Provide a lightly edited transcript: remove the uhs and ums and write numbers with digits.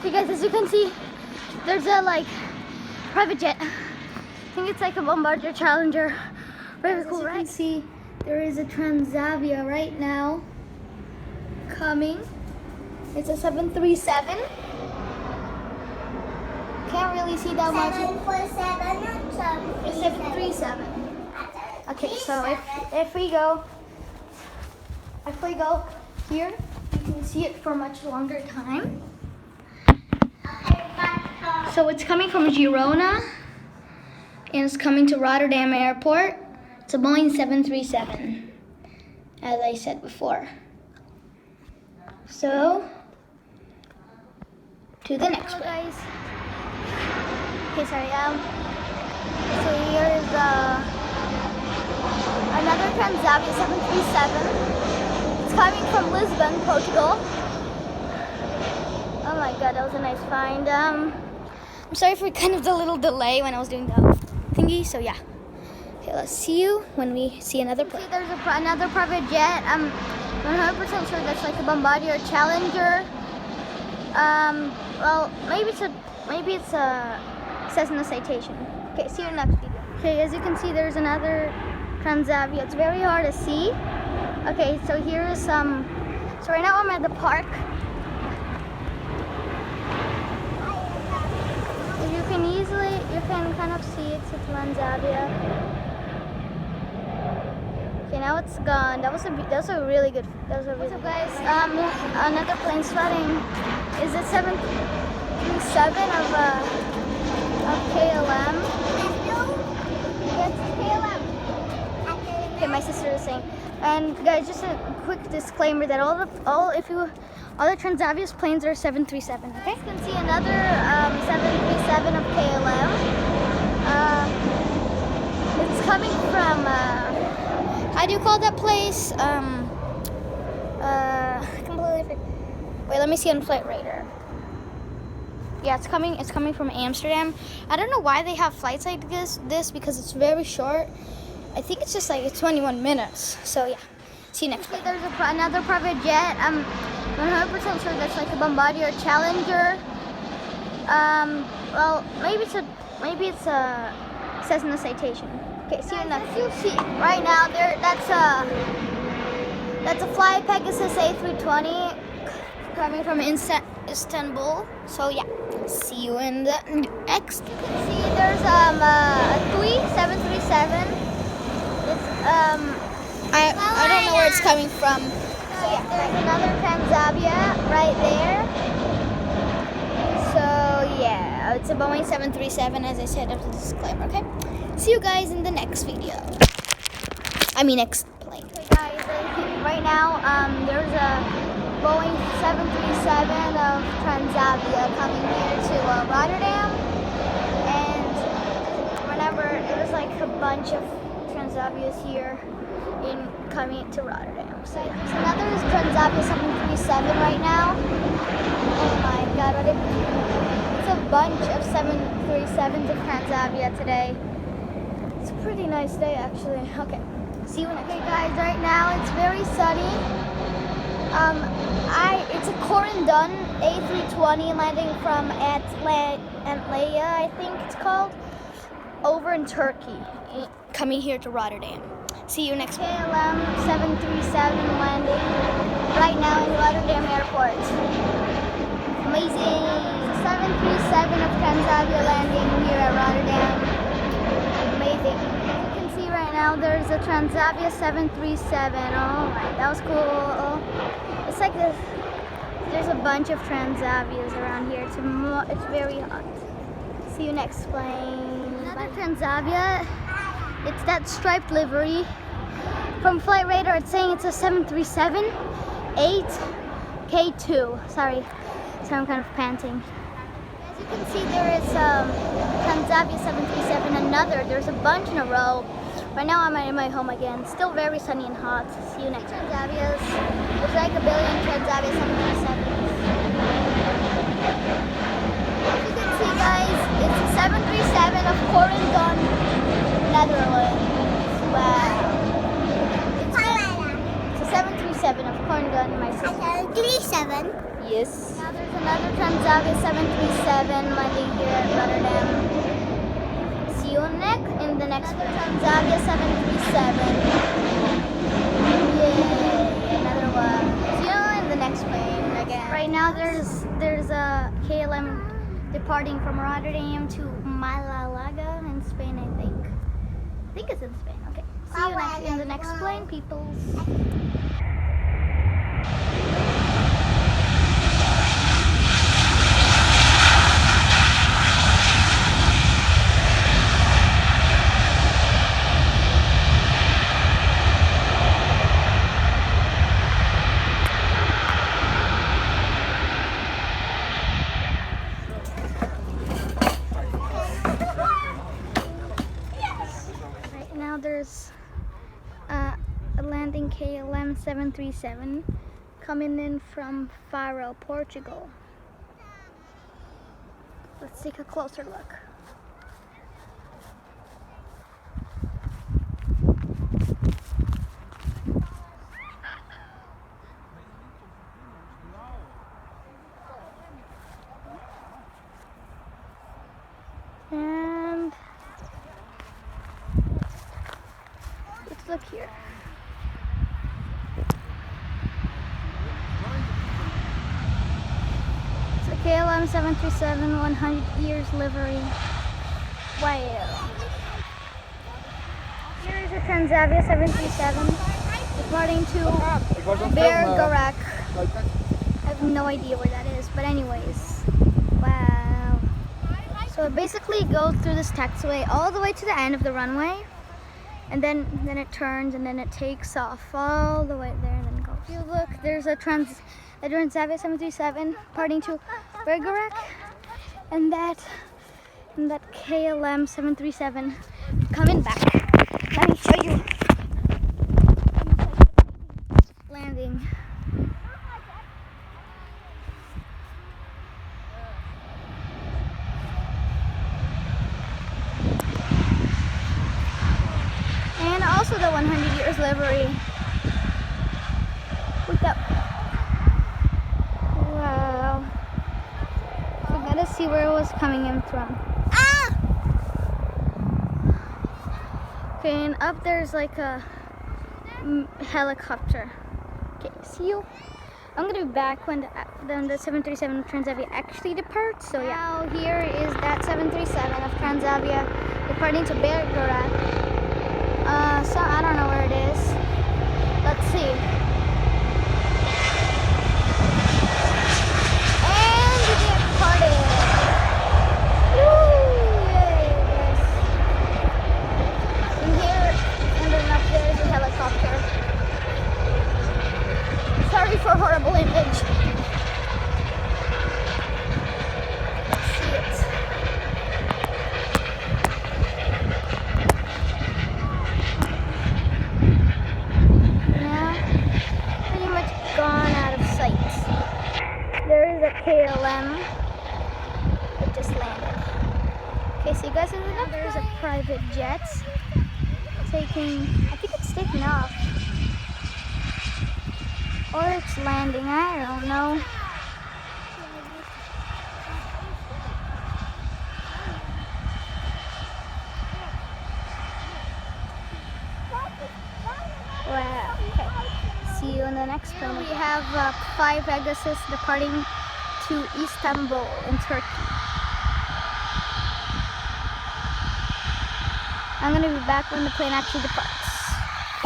Okay guys, as you can see, there's a private jet. I think it's like a Bombardier Challenger. Very cool, right? As you can see, there is a Transavia right now coming. It's a 737. Can't really see that much. 737. Okay, so if we go here, you can see it for much longer time. So it's coming from Girona and it's coming to Rotterdam Airport. It's a Boeing 737, as I said before. So, to the next one. Guys. Okay, sorry. So here is another Transavia 737. It's coming from Lisbon, Portugal. Oh my God, that was a nice find. I'm sorry for kind of the little delay when I was doing the thingy. So yeah. Okay, let's see you when we see another plane. See, there's another private jet. I'm 100% sure that's like a Bombardier Challenger. Well, maybe it's a Cessna Citation. Okay, see you in the next video. Okay, as you can see, there's another Transavia. It's very hard to see. Okay, so here is some. So right now I'm at the park. You can kind of see it's a Transavia. Okay, now it's gone. That was a really good. What's up, guys? Another plane spotting. Is it 737 of KLM? Yes, KLM. Okay, my sister is saying. And guys, just a quick disclaimer that all the Transavia's planes are 737. Okay, you can see another 737 of KLM. It's coming from. How do you call that place? Completely. Wait, let me see on Flight Radar. Yeah, it's coming from Amsterdam. I don't know why they have flights like this because it's very short. I think it's just like 21 minutes. So yeah, see you next week. There's another private jet. I'm 100% sure that's like a Bombardier Challenger. Well, maybe it's a Cessna Citation. Okay, see you next. You see right now that's a Fly Pegasus A320 coming from Istanbul. So yeah, see you in the next. You can see there's a 737. It's I don't know where it's coming from. So yeah, there's another Transavia right there. So yeah, it's a Boeing 737, as I said as a disclaimer. Okay, see you guys in the next video. Next plane. Okay guys, right now there's a Boeing 737 of Transavia coming here to Rotterdam, and remember it was like a bunch of Transavias here coming to Rotterdam. So yeah. There's another Transavia 737 right now. Oh my God, it's a bunch of 737s of Transavia today. It's a pretty nice day actually. Okay, see you next. Okay guys, right now it's very sunny. It's a Corendon A320 landing from Antalya, I think it's called, over in Turkey, coming here to Rotterdam. See you next week. KLM 737 landing right now in Rotterdam Airport. Amazing. It's a 737 of Transavia landing here at Rotterdam. Amazing. As you can see right now, there's a Transavia 737. Oh my, that was cool. It's like this. There's a bunch of Transavias around here. It's very hot. See you next plane. Another Transavia. It's that striped livery. From Flight Radar, it's saying it's a 737 8K2. Sorry, so I'm kind of panting. As you can see, there is Transavia 737. There's a bunch in a row. Right now I'm in my home again. Still very sunny and hot. See you next. Transavias. There's like a billion Transavia 737s. As you can see, guys, it's a 737 of Corendon, Netherlands. Wow. It's a 737 of Corendon, my sister. 737? Yes. Now there's another Transavia 737 landing here at Rotterdam. See you in the next Transavia 737. Yay, another one. See you in the next plane again. Right now there's a KLM departing from Rotterdam to Malaga in Spain, I think. I think it's in Spain. Okay. See you in the next plane, peoples. There's a landing KLM 737 coming in from Faro, Portugal. Let's take a closer look. And let's look here. It's a KLM 737 100 years livery. Wow. Here is a Transavia 737 departing to Bergerac. I have no idea where that is, but anyways. Wow. So it basically goes through this taxiway all the way to the end of the runway. And then it turns and then it takes off all the way there and then goes. If you look, there's a Transavia 737 departing to Bergerac, and that KLM 737 coming back. Let me show you. Landing. And also the 100 years livery. Look up. Wow. We gotta see where it was coming in from. Ah! Okay, and up there's like a helicopter. Okay, see you. I'm gonna be back when the 737 Transavia actually departs. So yeah. Now here is that 737 of Transavia departing to Bergerac. So I don't know where it is. Let's see. And it departed. Woo! Yay, yes. And here, and then up there is a helicopter. Sorry for horrible image. See it. Gone out of sight. There is a KLM. It just landed. Okay, so you guys see that? There's a private jet taking, I think it's taking off. Or it's landing, I don't know. Wow, okay. See you in the next plane. We have 5 Pegasus departing to Istanbul in Turkey. I'm gonna be back when the plane actually departs.